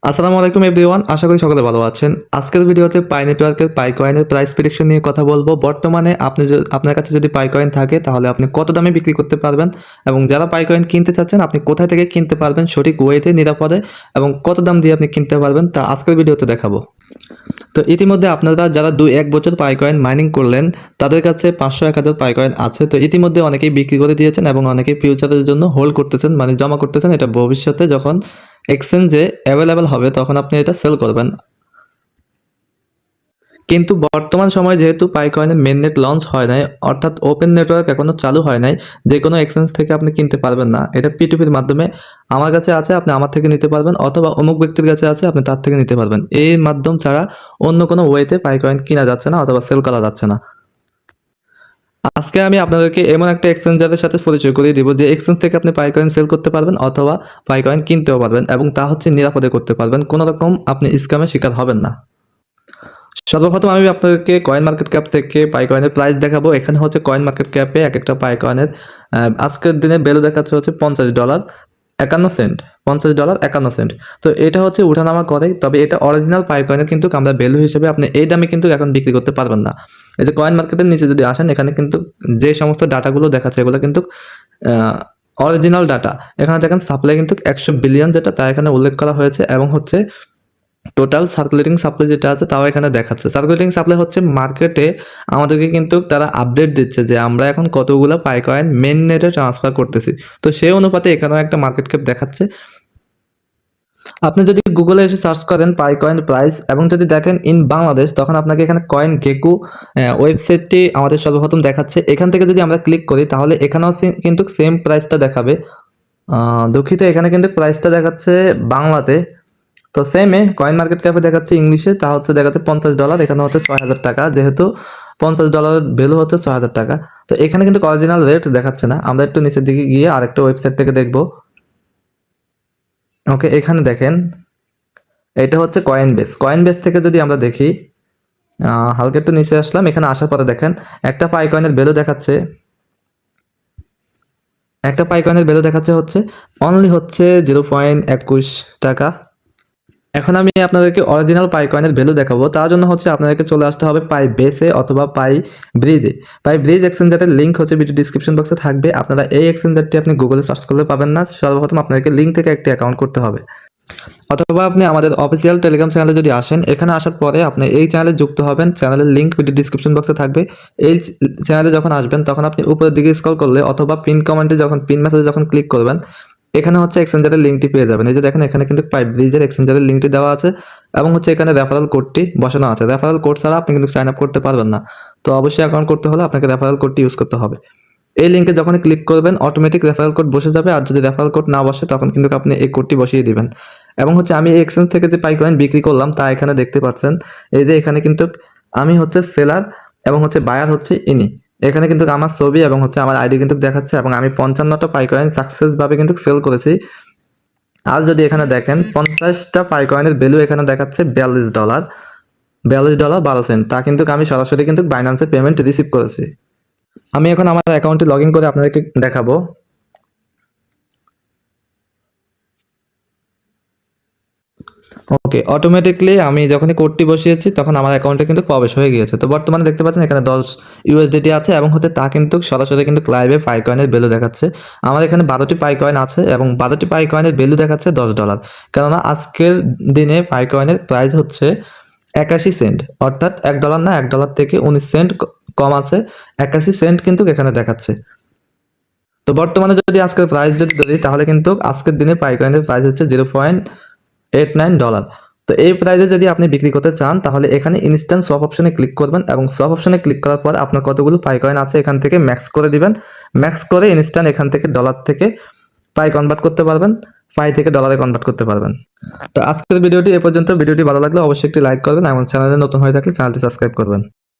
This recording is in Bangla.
আসসালামু আলাইকুম এভরিওয়ান, আশা করি সকলে ভালো আছেন। আজকের ভিডিওতে পাই নেটওয়ার্কের পাই কয়েনের প্রাইস প্রেডিকশন নিয়ে কথা বলবো। বর্তমানে আপনার কাছে যদি পাই কয়েন থাকে তাহলে আপনি কত দামে বিক্রি করতে পারবেন এবং যারা পাই কয়েন কিনতে চাচ্ছেন আপনি কোথায় থেকে কিনতে পারবেন সঠিক ওয়েতে, নিরাপদে এবং কত দাম দিয়ে আপনি কিনতে পারবেন তা আজকের ভিডিওতে দেখাবো। তো ইতিমধ্যে আপনারা যারা 2-1 বছর পাই কয়েন মাইনিং করলেন তাদের কাছে 500-1000 পাই কয়েন আছে। তো ইতিমধ্যে অনেকেই বিক্রি করে দিয়েছেন এবং অনেকেই ফিউচারের জন্য হোল্ড করতেছেন, মানে জমা করতেছেন। এটা ভবিষ্যতে যখন এক্সচেঞ্জে অ্যাভেলেবেল হবে তখন আপনি এটা সেল করবেন। কিন্তু বর্তমান সময়ে যেহেতু পাইকয়েনের মেইননেট লঞ্চ হয় নাই, অর্থাৎ ওপেন নেটওয়ার্ক এখনো চালু হয় নাই, যে কোনো এক্সচেঞ্জ থেকে আপনি কিনতে পারবেন না। এটা P2P এর মাধ্যমে আমার কাছে আছে, আপনি আমার থেকে নিতে পারবেন, অথবা অমুক ব্যক্তির কাছে আছে, আপনি তার থেকে নিতে পারবেন। এই মাধ্যম ছাড়া অন্য কোনো ওয়েতে পাইকয়েন কিনা যাচ্ছে না অথবা সেল করা যাচ্ছে না। আজকে আমি আপনাদেরকে এমন একটা এক্সচেঞ্জারের সাথে পরিচয় করিয়ে দিব যে এক্সচেঞ্জ থেকে আপনি পাইকয়েন সেল করতে পারবেন অথবা পাইকয়েন কিনতেও পারবেন এবং তা হচ্ছে নিরাপদে করতে পারবেন। কোনো রকম আপনি স্ক্যামের শিকার হবেন না। সর্বপ্রথম আমি আপনাদেরকে কয়েন মার্কেট ক্যাপ থেকে পাই কয়েনের প্রাইস দেখাবো। এখানে হচ্ছে কয়েন মার্কেট ক্যাপে একেকটা পাই কয়েনের আজকের দিনে ভ্যালু দেখাচ্ছে হচ্ছে $50.51। $50.51। তো এটা হচ্ছে উঠানামা করে, তবে এটা অরিজিনাল পাই কয়েনের কিন্তু আমরা ভ্যালু হিসেবে আপনি এই দামে কিন্তু এখন বিক্রি করতে পারবেন না। এই যে কয়েন মার্কেটের নিচে যদি আসেন, এখানে কিন্তু যে সমস্ত ডাটাগুলো দেখাচ্ছে এগুলো কিন্তু অরিজিনাল ডাটা। এখানে দেখেন সাপ্লাই কিন্তু 100 বিলিয়ন, যেটা তা এখানে উল্লেখ করা হয়েছে এবং হচ্ছে টোটাল সার্কুলেটিং সাপ্লাই যেটা আছে তাও এখানে দেখাচ্ছে। সার্কুলেটিং সাপ্লাই হচ্ছে মার্কেটে আমাদেরকে কিন্তু তারা আপডেট দিচ্ছে যে আমরা এখন কতগুলো পাই কয়েন মেইন নেটে ট্রান্সফার করতেছি। তো সেই অনুপাতে এখানেও একটা মার্কেট ক্যাপ দেখাচ্ছে। আপনি যদি গুগলে এসে সার্চ করেন পাই কয়েন প্রাইস এবং যদি দেখেন ইন বাংলাদেশ, তখন আপনাকে এখানে কয়েন গেকু ওয়েবসাইটটি আমাদের সর্বপ্রথম দেখাচ্ছে। এখান থেকে যদি আমরা ক্লিক করি তাহলে এখানেও কিন্তু সেম প্রাইসটা দেখাবে। দুঃখিত, এখানে কিন্তু প্রাইসটা দেখাচ্ছে বাংলাতে। তো সেমে কয়েন মার্কেট ক্যাপে দেখাচ্ছে ইংলিশে, তা হচ্ছে দেখাচ্ছে $50, এখানে হচ্ছে 6000 টাকা। যেহেতু $50 ভ্যালু হচ্ছে 6000 টাকা, তো এখানে কিন্তু অরিজিনাল রেট দেখাচ্ছে না। আমরা একটু নিচের দিকে গিয়ে আরেকটা ওয়েবসাইট থেকে দেখব। ওকে, এখানে দেখেন এটা হচ্ছে কয়েনবেস। কয়েনবেস থেকে যদি আমরা দেখি, হালকা একটু নিচে আসলাম, এখানে আসার পরে দেখেন একটা পাই কয়েনের ভ্যালু দেখাচ্ছে, হচ্ছে অনলি হচ্ছে 0.21 টাকা। এখন আমি আপনাদেরকে অরিজিনাল পাই কয়েনের ভ্যালু দেখাবো। তার জন্য হচ্ছে আপনাদেরকে চলে আসতে হবে পাই বেসে অথবা পাই ব্রিজে। পাই ব্রিজ এক্সচেঞ্জারের লিঙ্ক হচ্ছে ভিডিও ডিসক্রিপশন বক্সে থাকবে। আপনারা এই এক্সচেঞ্জারটি আপনি গুগলে সার্চ করলে পাবেন না। সর্বপ্রথম আপনাদেরকে লিঙ্ক থেকে একটি অ্যাকাউন্ট করতে হবে, অথবা আপনি আমাদের অফিসিয়াল টেলিগ্রাম চ্যানেলে যদি আসেন, এখানে আসার পরে আপনি এই চ্যানেলে যুক্ত হবেন। চ্যানেলের লিঙ্ক ভিডিও ডিসক্রিপশন বক্সে থাকবে। এই চ্যানেলে যখন আসবেন তখন আপনি উপরের দিকে স্ক্রল করলে অথবা পিন কমেন্টে যখন পিন মেসেজে যখন ক্লিক করবেন, এখানে হচ্ছে এক্সচেঞ্জারের লিঙ্কটি পেয়ে যাবেন। এই যে দেখেন এখানে কিন্তু পাই ব্রিজের এক্সচেঞ্জারের লিঙ্কটি দেওয়া আছে এবং হচ্ছে এখানে রেফারেল কোডটি বসানো আছে। রেফারেল কোড ছাড়া আপনি কিন্তু সাইন আপ করতে পারবেন না। তো অবশ্যই অ্যাকাউন্ট করতে হলে আপনাকে রেফারেল কোডটি ইউজ করতে হবে। এই লিঙ্কে যখন ক্লিক করবেন অটোমেটিক রেফারেল কোড বসে যাবে, আর যদি রেফারেল কোড না বসে তখন কিন্তু আপনি এই কোডটি বসিয়ে দিবেন। এবং হচ্ছে আমি এই এক্সচেঞ্জ থেকে যে পাই কয়েন বিক্রি করলাম তা এখানে দেখতে পাচ্ছেন। এই যে এখানে কিন্তু আমি হচ্ছে সেলার এবং হচ্ছে বায়ার হচ্ছে ইনি। এখানে কিন্তু আমার ছবি এবং হচ্ছে আমার আইডি কিন্তু দেখাচ্ছে এবং আমি 55টা পাই কয়েন সাকসেসভাবে কিন্তু সেল করেছি। আর যদি এখানে দেখেন 50টা পাই কয়েনের ভ্যালু এখানে দেখাচ্ছে $42, $42.12। তা কিন্তু আমি সরাসরি কিন্তু বাইন্যান্সে পেমেন্ট রিসিভ করেছি। আমি এখন আমার অ্যাকাউন্টে লগ ইন করে আপনাদেরকে দেখাবো। ওকে, অটোমেটিকলি আমি যখনই কোডটি বসিয়েছি তখন আমার অ্যাকাউন্টে কিন্তু প্রবেশ হয়ে গিয়েছে। তো বর্তমানে দেখতে পাচ্ছেন এখানে 10 ইউএসডিটি আছে এবং হচ্ছে তা কিন্তু সরাসরি কিন্তু লাইভে পাই কয়েনের ভ্যালু দেখাচ্ছে। আমার এখানে 12টি পাই কয়েন আছে এবং 12টি পাই কয়েনের ভ্যালু দেখাচ্ছে $10। কেননা আজকের দিনে পাই কয়েনের প্রাইস হচ্ছে 81 সেন্ট, অর্থাৎ $1 না, $1 থেকে 19 সেন্ট কম আছে। 81 সেন্ট কিন্তু এখানে দেখাচ্ছে। তো বর্তমানে যদি আজকের প্রাইস যদি ধরি তাহলে কিন্তু আজকের দিনে পাই কয়েনের প্রাইস হচ্ছে $0.89। তো এই প্রাইসে যদি আপনি বিক্রি করতে চান তাহলে এখানে ইনস্ট্যান্ট সোয়াপ অপশনে ক্লিক করবেন এবং সোয়াপ অপশনে ক্লিক করার পর আপনার কতগুলো পাই কয়েন আছে এখান থেকে ম্যাক্স করে দিবেন। ম্যাক্স করে ইনস্ট্যান্ট এখান থেকে ডলার থেকে পাই কনভার্ট করতে পারবেন, পাই থেকে ডলারে কনভার্ট করতে পারবেন। তো আজকের ভিডিওটি এ পর্যন্ত। ভিডিওটি ভালো লাগলে অবশ্যই একটি লাইক করবেন এবং চ্যানেলে নতুন হয়ে থাকলে চ্যানেলটি সাবস্ক্রাইব করবেন।